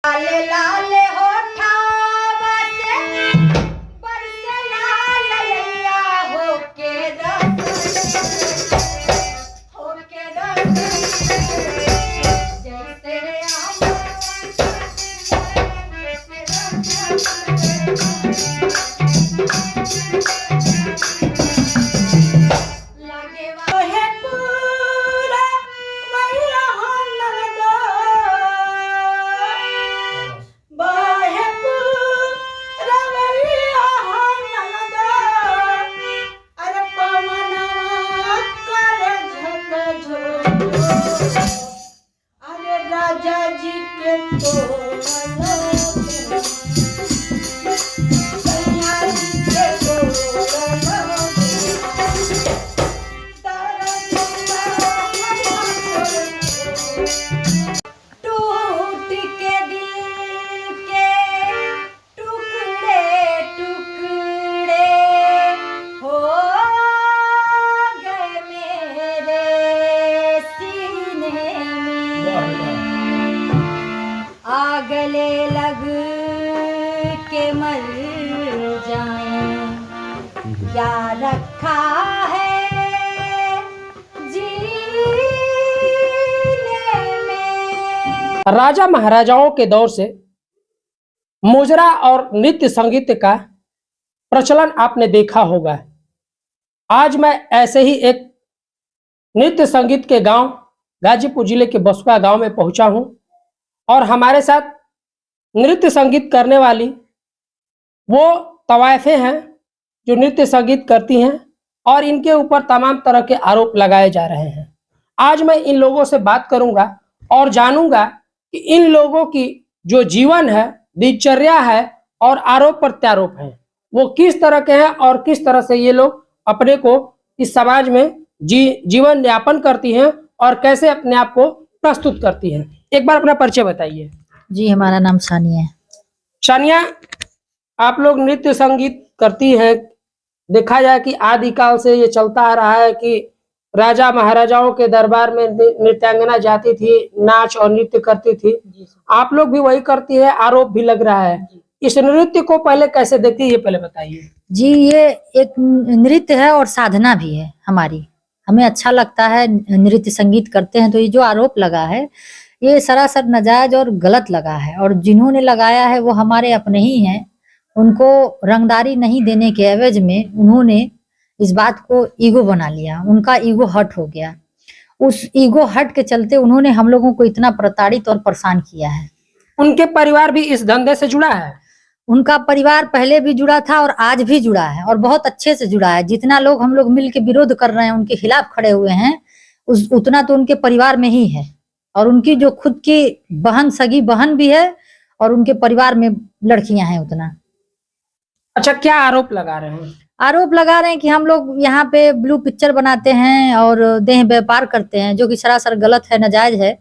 लाले लाले होठावा से बरसे लाल लैया होके जैसे लागे वाहे पूरा वैया नंदो बाहे पूरा वैया नंदो अरे पवनवा कर झक झो अरे राजा जी के तोड़लो सैया जी के तोड़लो टूट के दिल के टुकड़े टुकड़े हो गए मेरे सीने में आग ले लग के मर जाएं क्या रखा है राजा महाराजाओं के दौर से मुजरा और नृत्य संगीत का प्रचलन आपने देखा होगा। आज मैं ऐसे ही एक नृत्य संगीत के गांव गाजीपुर जिले के बसुआ गांव में पहुंचा हूं और हमारे साथ नृत्य संगीत करने वाली वो तवायफे हैं जो नृत्य संगीत करती हैं और इनके ऊपर तमाम तरह के आरोप लगाए जा रहे हैं। आज मैं इन लोगों से बात करूंगा और जानूंगा कि इन लोगों की जो जीवन है, दिनचर्या है और आरोप प्रत्यारोप है वो किस तरह के हैं और किस तरह से ये लोग अपने को इस समाज में जीवन यापन करती हैं और कैसे अपने आप को प्रस्तुत करती हैं। एक बार अपना परिचय बताइए। जी, हमारा नाम सानिया है। सानिया, आप लोग नृत्य संगीत करती हैं, देखा जाए कि आदिकाल से ये चलता आ रहा है कि राजा महाराजाओं के दरबार में नृत्यांगना जाती थी, नाच और नृत्य करती थी। आप लोग भी वही करती है, आरोप भी लग रहा है। इस नृत्य को पहले कैसे देखती है ये पहले बताइए। जी, ये एक नृत्य है और साधना भी है हमारी। हमें अच्छा लगता है, नृत्य संगीत करते हैं। तो ये जो आरोप लगा है ये सरासर नाजायज और गलत लगा है और जिन्होंने लगाया है वो हमारे अपने ही हैं। उनको रंगदारी नहीं देने के एवज में उन्होंने इस बात को ईगो बना लिया, उनका ईगो हर्ट हो गया। उस ईगो हर्ट के चलते उन्होंने हम लोगों को इतना प्रताड़ित और परेशान किया है। उनके परिवार भी इस धंधे से जुड़ा है? उनका परिवार पहले भी जुड़ा था और आज भी जुड़ा है और बहुत अच्छे से जुड़ा है। जितना लोग हम लोग मिल के विरोध कर रहे हैं, उनके खिलाफ खड़े हुए हैं, उतना तो उनके परिवार में ही है। और उनकी जो खुद की बहन, सगी बहन भी है और उनके परिवार में लड़कियां हैं उतना। अच्छा, क्या आरोप लगा रहे हैं? आरोप लगा रहे हैं कि हम लोग यहाँ पे ब्लू पिक्चर बनाते हैं और देह व्यापार करते हैं, जो कि सरासर गलत है, नाजायज है।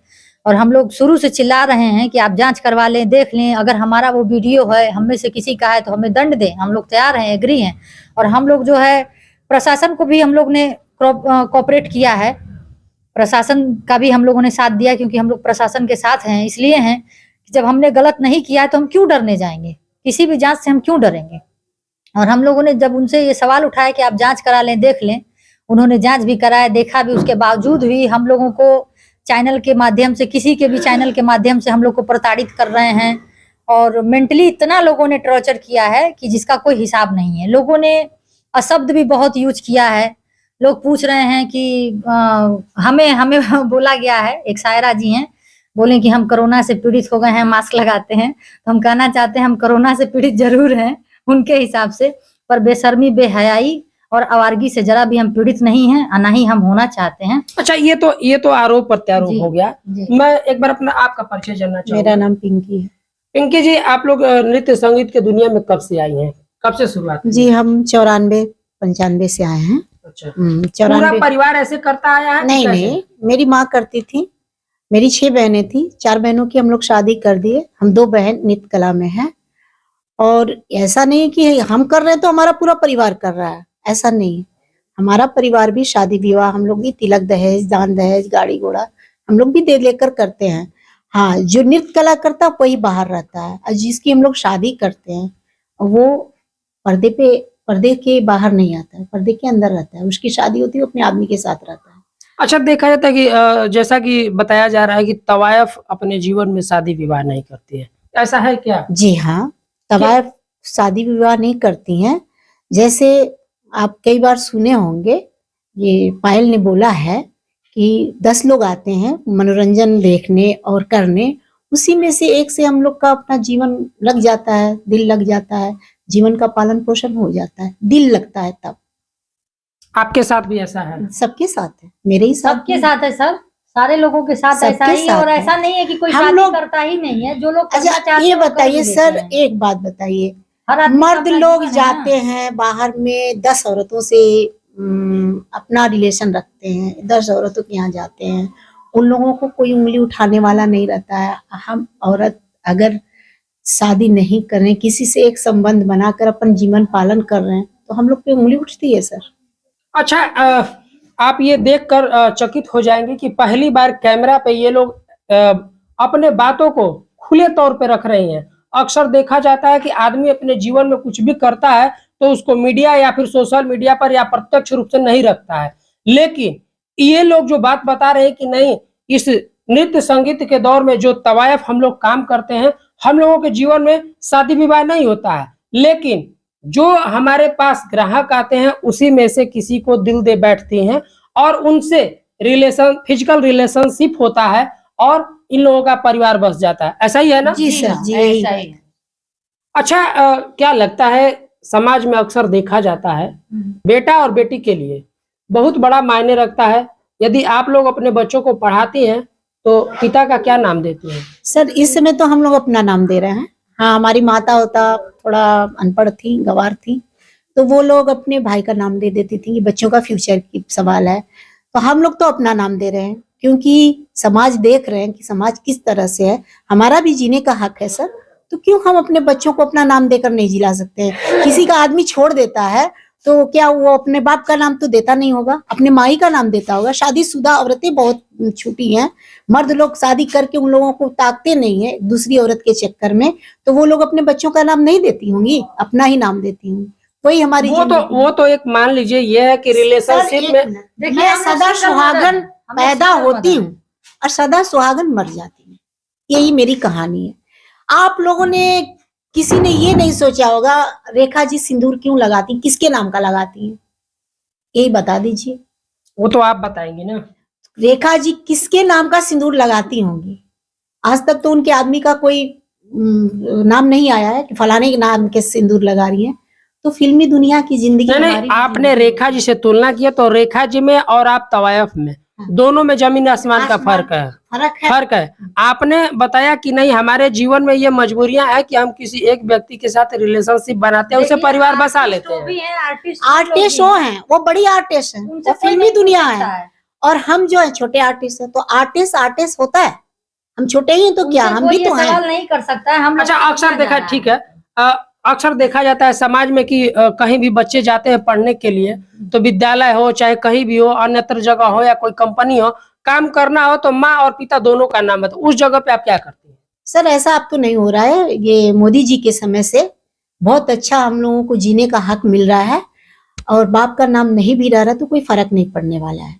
और हम लोग शुरू से चिल्ला रहे हैं कि आप जांच करवा लें, देख लें, अगर हमारा वो वीडियो है, हम में से किसी का है तो हमें दंड दें। हम लोग तैयार हैं, एग्री हैं। और हम लोग जो है प्रशासन को भी हम लोग ने कोऑपरेट किया है, प्रशासन का भी हम लोगों ने साथ दिया, क्योंकि हम लोग प्रशासन के साथ हैं। इसलिए हैं कि जब हमने गलत नहीं किया तो हम क्यों डरने जाएंगे, किसी भी जांच से हम क्यों डरेंगे। और हम लोगों ने जब उनसे ये सवाल उठाया कि आप जांच करा लें, देख लें, उन्होंने जांच भी कराया, देखा भी। उसके बावजूद भी हम लोगों को चैनल के माध्यम से, किसी के भी चैनल के माध्यम से हम लोग को प्रताड़ित कर रहे हैं और मेंटली इतना लोगों ने टॉर्चर किया है कि जिसका कोई हिसाब नहीं है। लोगों ने अशब्द भी बहुत यूज किया है। लोग पूछ रहे हैं कि हमें बोला गया है, एक शायरा जी हैं, बोले कि हम कोरोना से पीड़ित हो गए हैं, मास्क लगाते हैं। तो हम कहना चाहते हैं हम कोरोना से पीड़ित जरूर हैं उनके हिसाब से, पर बेशर्मी, बेहयाई और आवारगी से जरा भी हम पीड़ित नहीं हैं और ना ही हम होना चाहते हैं। अच्छा, ये तो आरोप प्रत्यारोप हो गया। मैं एक बार अपना आपका परिचय जानना चाहूँगा। मेरा नाम पिंकी है। पिंकी जी, आप लोग नृत्य संगीत के दुनिया में कब से आई हैं, कब से शुरुआत? जी, हम 94-95 से आए हैं। अच्छा, 94। पूरा परिवार ऐसे करता आया है? नहीं, मेरी माँ करती थी, मेरी 6 बहनें थी, 4 बहनों की हम लोग शादी कर दिए। हम 2 बहन नृत्य कला में हैं। और ऐसा नहीं कि हम कर रहे हैं तो हमारा पूरा परिवार कर रहा है, ऐसा नहीं। हमारा परिवार भी शादी विवाह, हम लोग भी तिलक दहेज, दान दहेज, गाड़ी घोड़ा हम लोग भी दे लेकर करते हैं। हाँ, जो नृत्य कला करता है वही बाहर रहता है, और जिसकी हम लोग शादी करते हैं वो पर्दे के बाहर नहीं आता है, पर्दे के अंदर रहता है। उसकी शादी होती है, वो अपने आदमी के साथ रहता है। अच्छा, देखा जाता है कि जैसा कि बताया जा रहा है कि तवायफ अपने जीवन में शादी विवाह नहीं करती है, ऐसा है क्या? जी हाँ, तवायफ शादी विवाह नहीं करती हैं। जैसे आप कई बार सुने होंगे, ये पायल ने बोला है कि 10 लोग आते हैं मनोरंजन देखने और करने, उसी में से एक से हम लोग का अपना जीवन लग जाता है, दिल लग जाता है, जीवन का पालन पोषण हो जाता है, दिल लगता है तब। आपके साथ भी ऐसा है? सबके साथ है, मेरे ही साथ सबके साथ है सर, सारे लोगों के साथ सबके ऐसा ही है। साथ और है। ऐसा नहीं है कि कोई हम शादी लोग- करता ही नहीं है, जो लोग करना अच्छा, चाहते ये हैं वो कर भी बताइए लेते सर, हैं। एक बात बताइए, हर आदमी का मर्द अपना लोग जीवन है जाते ना। हैं बाहर में 10 औरतों से अपना रिलेशन रखते हैं, 10 औरतों के यहाँ जाते हैं, उन लोगों को कोई उंगली उठाने वाला नहीं रहता है। हम औरत अगर शादी नहीं कर रहे, किसी से एक संबंध बनाकर अपन जीवन पालन कर रहे हैं, तो हम लोग पे उंगली उठती है सर। अच्छा, आप ये देखकर चकित हो जाएंगे कि पहली बार कैमरा पे ये लोग अपने बातों को खुले तौर पे रख रहे हैं। अक्सर देखा जाता है कि आदमी अपने जीवन में कुछ भी करता है तो उसको मीडिया या फिर सोशल मीडिया पर या प्रत्यक्ष रूप से नहीं रखता है, लेकिन ये लोग जो बात बता रहे हैं कि नहीं, इस नृत्य संगीत के दौर में जो तवायफ हम लोग काम करते हैं, हम लोगों के जीवन में शादी विवाह नहीं होता है, लेकिन जो हमारे पास ग्राहक आते हैं उसी में से किसी को दिल दे बैठती हैं और उनसे फिजिकल रिलेशनशिप होता है और इन लोगों का परिवार बस जाता है। ऐसा ही है ना? जी सर, हाँ, जी यही ऐसा है। ही है। अच्छा, क्या लगता है, समाज में अक्सर देखा जाता है बेटा और बेटी के लिए बहुत बड़ा मायने रखता है। यदि आप लोग अपने बच्चों को पढ़ाती हैं तो पिता का क्या नाम देती हैं? सर इस समय तो हम लोग अपना नाम दे रहे हैं। हाँ, हमारी माता होता थोड़ा अनपढ़ थी, गंवार थी, तो वो लोग अपने भाई का नाम दे देती थी कि बच्चों का फ्यूचर की सवाल है। तो हम लोग तो अपना नाम दे रहे हैं, क्योंकि समाज देख रहे हैं कि समाज किस तरह से है। हमारा भी जीने का हक है सर, तो क्यों हम अपने बच्चों को अपना नाम देकर नहीं जिला सकते हैं? किसी का आदमी छोड़ देता है तो क्या वो अपने बाप का नाम तो देता नहीं होगा, अपने माई का नाम देता होगा। शादीशुदा औरतें बहुत छूटी हैं, मर्द लोग शादी करके उन लोगों को ताकते नहीं है दूसरी औरत के चक्कर में, तो वो लोग अपने बच्चों का नाम नहीं देती होंगी, अपना ही नाम देती होंगी। वही हमारी वो तो एक मान लीजिए ये है कि रिलेशनशिप में देखिए, मैं हम लोग सदा सिंगल सुहागन मदर हैं, हम लोग पैदा सिंगल होती मदर हूँ हैं। और सदा सुहागन मर जाती हूँ, यही मेरी कहानी है। आप लोगों ने, किसी ने ये नहीं सोचा होगा रेखा जी सिंदूर क्यों लगाती, किसके नाम का लगाती हैं, यही बता दीजिए। वो तो आप बताएंगे ना। रेखा जी किसके नाम का सिंदूर लगाती होंगी? आज तक तो उनके आदमी का कोई नाम नहीं आया है कि फलाने के नाम के सिंदूर लगा रही है। तो फिल्मी दुनिया की जिंदगी नहीं, हमारी आपने जिंदगी। रेखा जी से तुलना किया तो रेखा जी में और आप तवायफ में दोनों में जमीन आसमान का आसमान फर्क है। फर्क है। आपने बताया कि नहीं, हमारे जीवन में ये मजबूरियां हैं कि हम किसी एक व्यक्ति के साथ रिलेशनशिप बनाते हैं, उसे देखिए, परिवार बसा आर्टिस्ट लेते वो भी हैं। हैं, आर्टिस्ट वो हैं, वो बड़ी आर्टिस्ट हैं, उनसे वो कोई फिल्मी नहीं दुनिया पूछता है, और हम जो है छोटे आर्टिस्ट हैं। तो आर्टिस्ट होता है, हम छोटे ही हैं तो क्या, उनसे हम कोई भी ये तो हैं। सवाल नहीं कर सकता है। हम लोग अच्छा, को अक्सर दुनिया देखा, जाना ठीक है, अक्सर देखा जाता है समाज में कि कहीं भी बच्चे जाते हैं पढ़ने के लिए, तो विद्यालय हो चाहे कहीं भी हो, अन्यत्र जगह हो या कोई कंपनी हो, काम करना हो तो माँ और पिता दोनों का नाम है, तो उस जगह पे आप क्या करते हैं? सर ऐसा अब तो नहीं हो रहा है, ये मोदी जी के समय से बहुत अच्छा हम लोगों को जीने का हक मिल रहा है, और बाप का नाम नहीं भी रह रहा तो कोई फर्क नहीं पड़ने वाला है।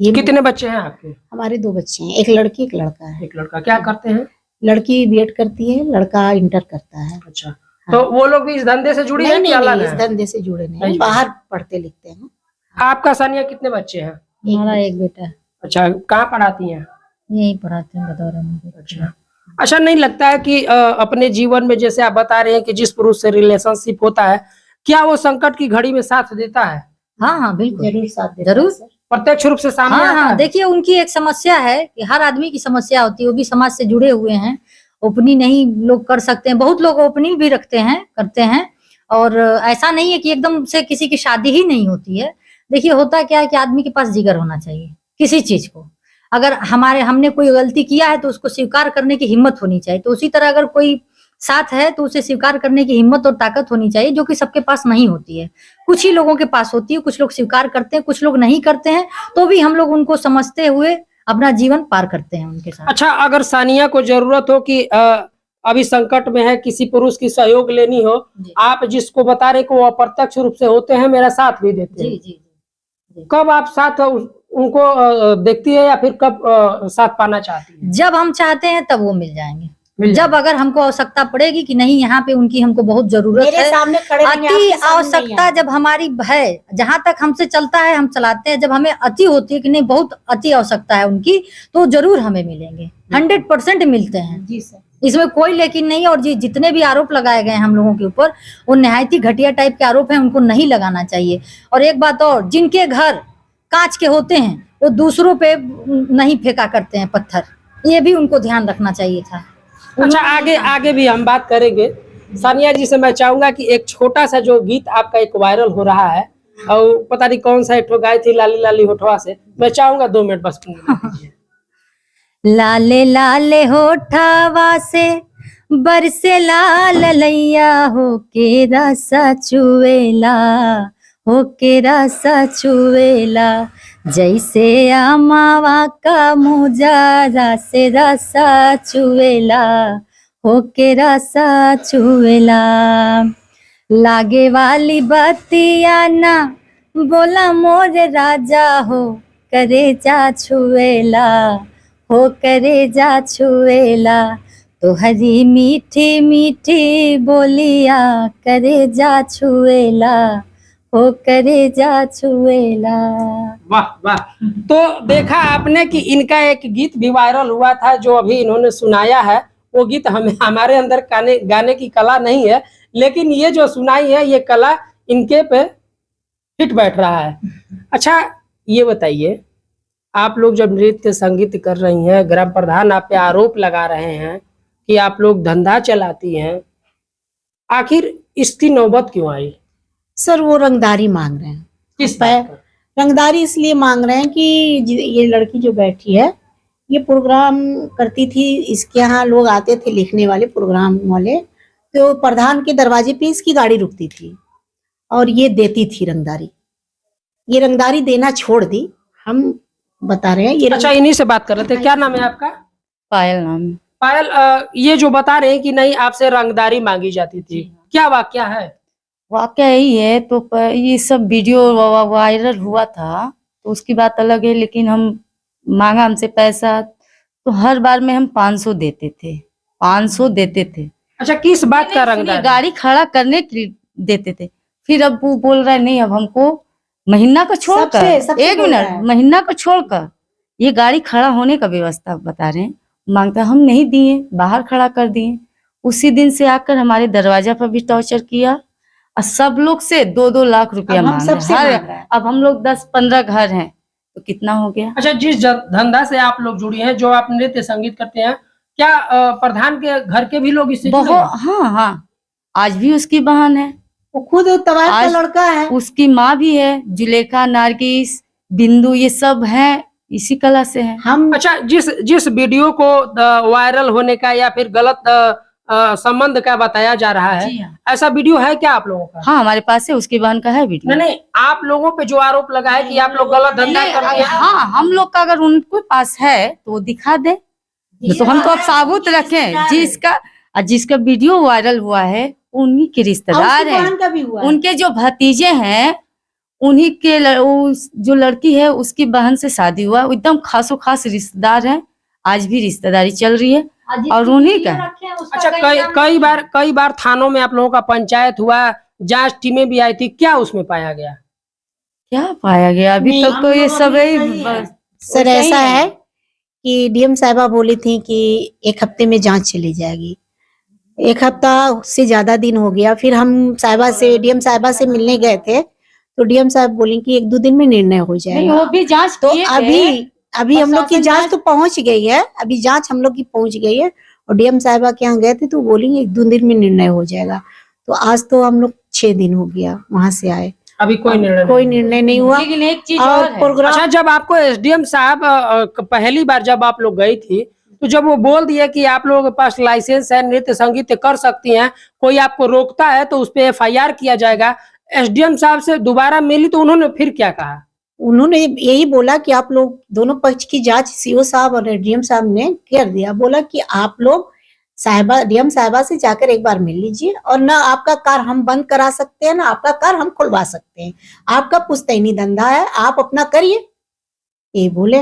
ये कितने बच्चे हैं आपके? हमारे 2 बच्चे हैं, एक लड़की एक लड़का है। एक लड़का। क्या करते हैं? लड़की बीएड करती है, लड़का इंटर करता है। अच्छा, तो वो लोग भी इस धंधे से जुड़ी नहीं हैं कि नहीं अलग नहीं, इस हैं? धंधे से जुड़े नहीं, नहीं। बाहर पढ़ते लिखते हैं। आपका सानिया कितने बच्चे हैं? हमारा एक बेटा है, अच्छा, कहाँ पढ़ाती हैं? यही पढ़ाते हैं बदौरा में। अच्छा, अच्छा, नहीं लगता है कि अपने जीवन में जैसे आप बता रहे हैं कि जिस पुरुष से रिलेशनशिप होता है, क्या वो संकट की घड़ी में साथ देता है? हाँ हाँ बिल्कुल, जरूर साथ देता है जरूर। सर। प्रत्यक्ष रूप से सामने हाँ आता हाँ, है? देखिए उनकी एक समस्या है कि हर आदमी की समस्या होती है, वो भी समाज से जुड़े हुए हैं। ओपनिंग नहीं लोग कर सकते हैं, बहुत लोग ओपनिंग भी रखते हैं, करते हैं, और ऐसा नहीं है कि एकदम से किसी की शादी ही नहीं होती है। देखिए होता क्या है कि आदमी के पास जिगर होना चाहिए किसी चीज को। अगर हमने कोई गलती किया है तो उसको स्वीकार करने की हिम्मत होनी चाहिए। तो उसी तरह अगर कोई साथ है तो उसे स्वीकार करने की हिम्मत और ताकत होनी चाहिए, जो कि सबके पास नहीं होती है। कुछ ही लोगों के पास होती है, कुछ लोग स्वीकार करते हैं, कुछ लोग नहीं करते हैं, तो भी हम लोग उनको समझते हुए अपना जीवन पार करते हैं उनके साथ। अच्छा, अगर सानिया को जरूरत हो कि अभी संकट में है, किसी पुरुष की सहयोग लेनी हो, जी आप जिसको बता रहे कि वो अप्रत्यक्ष रूप से होते हैं, मेरा साथ भी देते जी हैं, जी जी। कब आप साथ उनको देखती है या फिर कब साथ पाना चाहती है? जब हम चाहते हैं तब वो मिल जाएंगे। मिल जब अगर हमको आवश्यकता पड़ेगी कि नहीं यहाँ पे उनकी हमको बहुत जरूरत मेरे है, सामने खड़े रहेंगे, अति आपके सामने नहीं आवश्यकता आएंगे। जब हमारी है, जहां तक हमसे चलता है हम चलाते हैं, जब हमें अति होती है कि नहीं बहुत अति आवश्यकता है उनकी, तो जरूर हमें मिलेंगे, 100% मिलते हैं। जी सर। इसमें कोई लेकिन नहीं। और जितने भी आरोप लगाए गए हैं हम लोगों के ऊपर, वो निहायती घटिया टाइप के आरोप हैं, उनको नहीं लगाना चाहिए। और एक बात और, जिनके घर कांच के होते हैं वो दूसरों पे नहीं फेंका करते हैं पत्थर, ये भी उनको ध्यान रखना चाहिए था। अच्छा, आगे भी हम बात करेंगे। सानिया जी से मैं चाहूंगा कि एक छोटा सा जो गीत आपका एक वायरल हो रहा है, और पता नहीं कौन सा एक ठो गाई थी, लाली लाली होठवा से, मैं चाहूंगा 2 मिनट बस गुनगुना दीजिए। लाले लाले होठवा से बरसे लाल लैया, हो के रसा चुवेला, हो के रसा चुवेला, जैसे अमावा का मुजारा से रसा चुवेला, हो के रसा चुवेला। लागे वाली बतिया ना बोला मोरे राजा, हो करे जा छुएला, हो करे जा छुएला, तो हरी मीठी मीठी बोलिया करे जा छुएला, हो करे जा छुएला। वाह वाह। तो देखा आपने कि इनका एक गीत भी वायरल हुआ था जो अभी इन्होंने सुनाया है, वो गीत हमें हमारे अंदर गाने की कला नहीं है, लेकिन ये जो सुनाई है ये कला इनके पे फिट बैठ रहा है। अच्छा, ये बताइए, आप लोग जब नृत्य संगीत कर रही हैं, ग्राम प्रधान आप पे आरोप लगा रहे हैं कि आप लोग धंधा चलाती हैं, आखिर इसकी नौबत क्यों आई? सर वो रंगदारी मांग रहे हैं। किस बात का? रंगदारी इसलिए मांग रहे हैं कि ये लड़की जो बैठी है ये प्रोग्राम करती थी, इसके यहाँ लोग आते थे लिखने वाले प्रोग्राम वाले, तो प्रधान के दरवाजे पे इसकी गाड़ी रुकती थी और ये देती थी रंगदारी। ये रंगदारी देना छोड़ दी, हम बता रहे हैं ये अच्छा, इन्हीं से बात कर रहे थे। क्या नाम है आपका? पायल नाम है। पायल, ये जो बता रहे हैं कि नहीं आपसे रंगदारी मांगी जाती थी, क्या वाकया है? वाकया यही है। तो ये सब वीडियो वायरल हुआ था तो उसकी बात अलग है, लेकिन हम मांगा हमसे पैसा तो हर बार में हम 500 देते थे, 500 देते थे। अच्छा, किस बात का रंगदारी? गाड़ी खड़ा करने के लिए देते थे। फिर अब वो बोल रहा है नहीं, अब हमको महीना को छोड़कर, एक मिनट, महीना को छोड़कर ये गाड़ी खड़ा होने का व्यवस्था बता रहे हैं, मांगता हम नहीं दिए, बाहर खड़ा कर दिए। उसी दिन से आकर हमारे दरवाजा पर भी टॉर्चर किया और सब लोग से 2-2 लाख रुपया मांग रहे हैं। अब हम लोग 10-15 घर हैं तो कितना हो गया। अच्छा, जिस धंधा से आप लोग जुड़ी हैं, जो आप नृत्य संगीत करते हैं, क्या प्रधान के घर के भी लोग इससे जुड़े हैं? हाँ हाँ, आज भी उसकी बहन है, वो खुद तबाह का लड़का है, उसकी माँ भी है, जुलेखा, नारगिस, बिंदु, ये सब हैं, इसी कला से हैं हम। अच्छा, जिस वीडियो को वायरल होने का या फिर गलत संबंध का बताया जा रहा है, ऐसा वीडियो है क्या आप लोगों का? हाँ, हमारे पास है, उसकी बहन का है वीडियो। नहीं, आप लोगों पे जो आरोप लगा है कि आप लोग गलत धंधा करते हैं, हाँ, हम लोग का अगर उनके पास है तो वो दिखा दे, तो हम तो अब साबुत रखें। जिसका वीडियो वायरल हुआ है उन्हीं के रिश्तेदार हैं, उनके जो भतीजे हैं उन्हीं के जो लड़की है उसकी बहन से शादी हुआ, एकदम खासो खास रिश्तेदार हैं, आज भी रिश्तेदारी चल रही है और उन्हीं का। अच्छा, कई बार थानों में आप लोगों का पंचायत हुआ, जांच टीमें भी आई थी, क्या उसमें पाया गया? क्या पाया गया अभी तक तो ये सब सर ऐसा है कि डीएम साहिबा बोली थी कि 1 हफ्ते में जांच चली जाएगी। 1 हफ्ता से ज्यादा दिन हो गया। फिर हम डीएम साहिबा से मिलने गए थे तो डीएम साहब बोले कि 1-2 दिन में निर्णय हो जाएगा। वो भी जांच तो अभी हम लोग की जांच तो पहुंच गई है, अभी जांच हम लोग की पहुंच गई है और डीएम साहिबा के यहाँ गए थे तो बोलेंगे 1-2 दिन में निर्णय हो जाएगा। तो आज तो हम लोग 6 दिन हो गया वहां से आए, अभी कोई निर्णय नहीं हुआ। लेकिन एक चीज और प्रोग्राम। अच्छा, जब आपको एसडीएम साहब पहली बार जब आप लोग गई थी तो जब वो बोल दिया कि आप लोगों के पास लाइसेंस है, नृत्य संगीत कर सकती हैं, कोई आपको रोकता है तो उस पर FIR किया जाएगा, एसडीएम साहब से दोबारा मिली तो उन्होंने फिर क्या कहा? उन्होंने यही बोला कि आप लोग दोनों पक्ष की जांच सीओ साहब और डीएम साहब ने कर दिया। बोला कि आप लोग साहिबा डीएम साहिबा से जाकर एक बार मिल लीजिए, और ना आपका कार हम बंद करा सकते हैं, ना आपका कार हम खुलवा सकते हैं। आपका पुश्तैनी धंधा है, आप अपना करिए, ये बोले।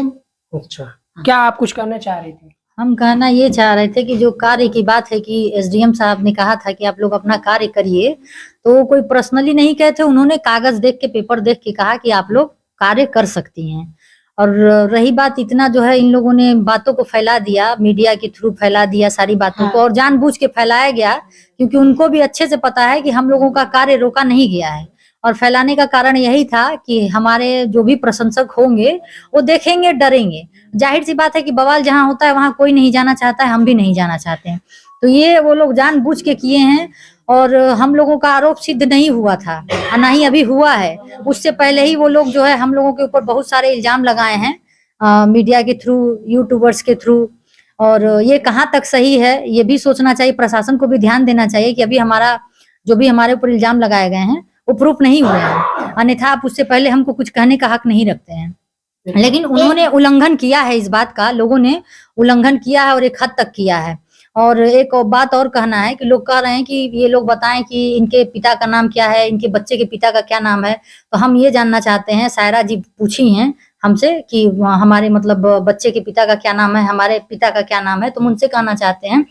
अच्छा, क्या आप कुछ करना चाह रही थी? हम कहना ये चाह रहे थे कि जो कार्य की बात है कि एसडीएम साहब ने कहा था कि आप लोग अपना कार्य करिए, तो वो कोई पर्सनली नहीं कहे थे, उन्होंने कागज देख के, पेपर देख के कहा कि आप लोग कार्य कर सकती हैं। और रही बात, इतना जो है इन लोगों ने बातों को फैला दिया, मीडिया के थ्रू फैला दिया सारी बातों को, और जानबूझ के फैलाया गया, क्योंकि उनको भी अच्छे से पता है कि हम लोगों का कार्य रोका नहीं गया है। और फैलाने का कारण यही था कि हमारे जो भी प्रशंसक होंगे वो देखेंगे, डरेंगे। जाहिर सी बात है कि बवाल जहाँ होता है वहां कोई नहीं जाना चाहता है, हम भी नहीं जाना चाहते हैं। तो ये वो लोग जानबूझ के किए हैं, और हम लोगों का आरोप सिद्ध नहीं हुआ था, और ना ही अभी हुआ है। उससे पहले ही वो लोग जो है हम लोगों के ऊपर बहुत सारे इल्जाम लगाए हैं मीडिया के थ्रू, यूट्यूबर्स के थ्रू। और ये कहाँ तक सही है ये भी सोचना चाहिए, प्रशासन को भी ध्यान देना चाहिए कि अभी हमारा जो भी हमारे ऊपर इल्जाम लगाए गए हैं वो प्रूफ नहीं हुए हैं, अन्यथा आप उससे पहले हमको कुछ कहने का हक नहीं रखते हैं। लेकिन उन्होंने उल्लंघन किया है, इस बात का लोगों ने उल्लंघन किया है, और एक हद तक किया है। और एक और बात और कहना है कि लोग कह रहे हैं कि ये लोग बताएं कि इनके पिता का नाम क्या है, इनके बच्चे के पिता का क्या नाम है। तो हम ये जानना चाहते हैं, सायरा जी पूछी हैं हमसे कि हमारे मतलब बच्चे के पिता का क्या नाम है, हमारे पिता का क्या नाम है। तो हम उनसे कहना चाहते हैं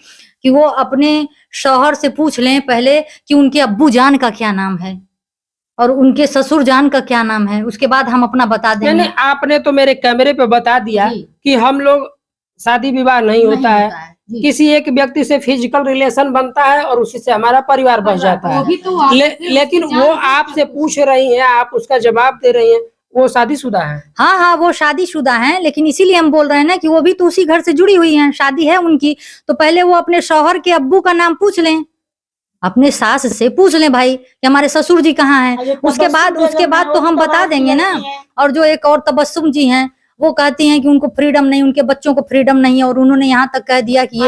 कि वो अपने शौहर से पूछ लें पहले कि उनके अब्बू जान का क्या नाम है और उनके ससुर जान का क्या नाम है, उसके बाद हम अपना बता देंगे। नहीं, आपने तो मेरे कैमरे पे बता दिया कि हम लोग शादी विवाह नहीं होता है, किसी एक व्यक्ति से फिजिकल रिलेशन बनता है और उसी से हमारा परिवार बस जाता है। लेकिन वो आपसे पूछ रही हैं, आप उसका जवाब दे रही हैं, वो शादीशुदा है। हाँ हाँ, वो शादीशुदा हैं, लेकिन इसीलिए हम बोल रहे हैं ना कि वो भी तो उसी घर से जुड़ी हुई हैं, शादी है उनकी। तो पहले वो अपने शौहर के अब्बू का नाम पूछ लें, अपने सास से पूछ लें भाई कि हमारे ससुर जी कहाँ हैं। उसके बाद तो हम बता देंगे ना। और जो एक और तबस्सुम जी हैं, वो कहती हैं कि उनको फ्रीडम नहीं, उनके बच्चों को फ्रीडम नहीं है। और उन्होंने यहाँ तक कह दिया कि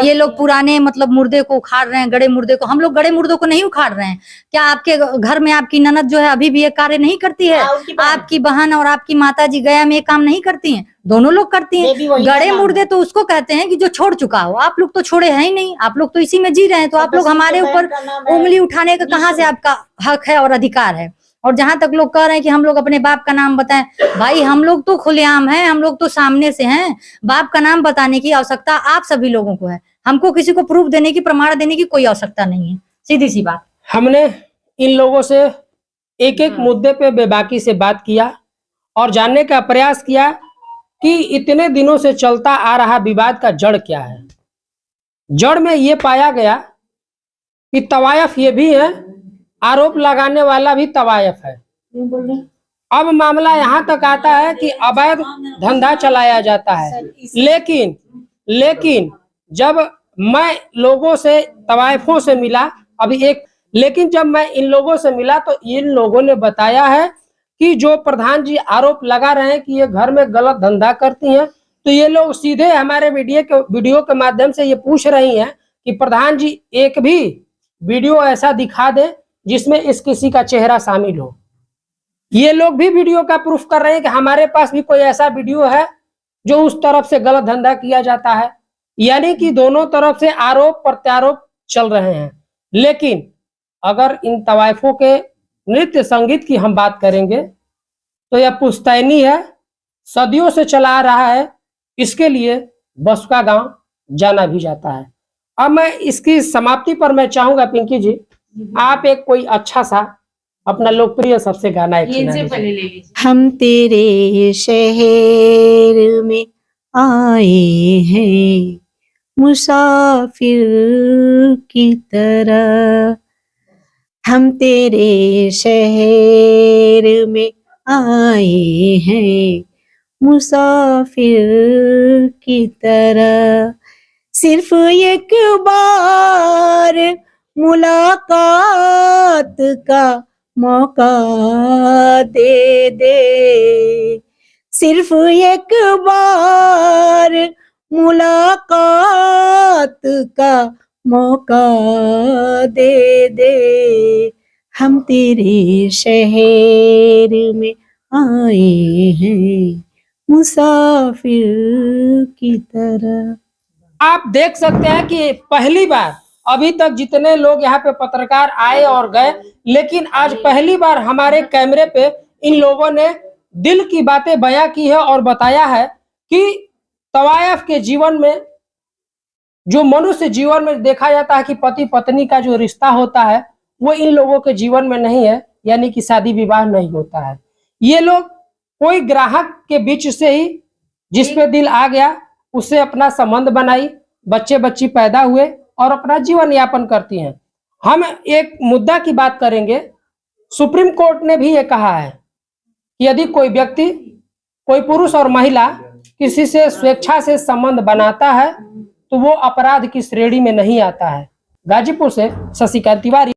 ये लोग पुराने मतलब मुर्दे को उखाड़ रहे हैं, गड़े मुर्दे को। हम लोग गड़े मुर्दों को नहीं उखाड़ रहे हैं। क्या आपके घर में आपकी ननद जो है अभी भी ये कार्य नहीं करती है? आपकी बहन और आपकी माता जी गया में ये काम नहीं करती हैं? दोनों लोग करती हैं। गड़े मुर्दे तो उसको कहते हैं कि जो छोड़ चुका हो। आप लोग तो छोड़े हैं ही नहीं, आप लोग तो इसी में जी रहे हैं। तो आप लोग हमारे ऊपर उंगली उठाने का कहाँ से आपका हक है और अधिकार है? और जहां तक लोग कह रहे हैं कि हम लोग अपने बाप का नाम बताएं, भाई हम लोग तो खुलेआम हैं, हम लोग तो सामने से हैं। बाप का नाम बताने की आवश्यकता आप सभी लोगों को है, हमको किसी को प्रूफ देने की, प्रमाण देने की कोई आवश्यकता नहीं है। सीधी सी बात। हमने इन लोगों से एक एक मुद्दे पे बेबाकी से बात किया और जानने का प्रयास किया कि इतने दिनों से चलता आ रहा विवाद का जड़ क्या है। जड़ में ये पाया गया कि तवायफ ये भी है, आरोप लगाने वाला भी तवायफ है। अब मामला यहाँ तक आता है कि अवैध धंधा चलाया जाता है। लेकिन जब मैं लोगों से, तवायफों से मिला, लेकिन जब मैं इन लोगों से मिला तो इन लोगों ने बताया है कि जो प्रधान जी आरोप लगा रहे हैं कि ये घर में गलत धंधा करती हैं, तो ये लोग सीधे हमारे वीडियो के माध्यम से ये पूछ रही हैं कि प्रधान जी एक भी वीडियो ऐसा दिखा दे जिसमें इस किसी का चेहरा शामिल हो। ये लोग भी वीडियो का प्रूफ कर रहे हैं कि हमारे पास भी कोई ऐसा वीडियो है जो उस तरफ से गलत धंधा किया जाता है। यानी कि दोनों तरफ से आरोप प्रत्यारोप चल रहे हैं। लेकिन अगर इन तवायफों के नृत्य संगीत की हम बात करेंगे तो यह पुश्तैनी है, सदियों से चला आ रहा है। इसके लिए बसुका गांव जाना भी जाता है। अब मैं इसकी समाप्ति पर मैं चाहूंगा पिंकी जी, आप एक कोई अच्छा सा अपना लोकप्रिय सबसे गाना एक सुना दीजिए। हम तेरे शहर में आए हैं मुसाफिर की तरह, हम तेरे शहर में आए हैं मुसाफिर की तरह, सिर्फ एक बार मुलाकात का मौका दे दे, सिर्फ एक बार मुलाकात का मौका दे दे, हम तेरे शहर में आए हैं मुसाफिर की तरह। आप देख सकते हैं कि पहली बार अभी तक जितने लोग यहाँ पे पत्रकार आए और गए, लेकिन आज पहली बार हमारे कैमरे पे इन लोगों ने दिल की बातें बयां की है और बताया है कि तवायफ के जीवन में, जो मनुष्य जीवन में देखा जाता है कि पति पत्नी का जो रिश्ता होता है वो इन लोगों के जीवन में नहीं है, यानी कि शादी विवाह नहीं होता है। ये लोग कोई ग्राहक के बीच से ही जिस पे दिल आ गया उससे अपना संबंध बनाई, बच्चे बच्ची पैदा हुए और अपना जीवन यापन करती हैं। हम एक मुद्दा की बात करेंगे। सुप्रीम कोर्ट ने भी ये कहा है कि यदि कोई व्यक्ति, कोई पुरुष और महिला किसी से स्वेच्छा से संबंध बनाता है तो वो अपराध की श्रेणी में नहीं आता है। गाजीपुर से शशिकांत तिवारी।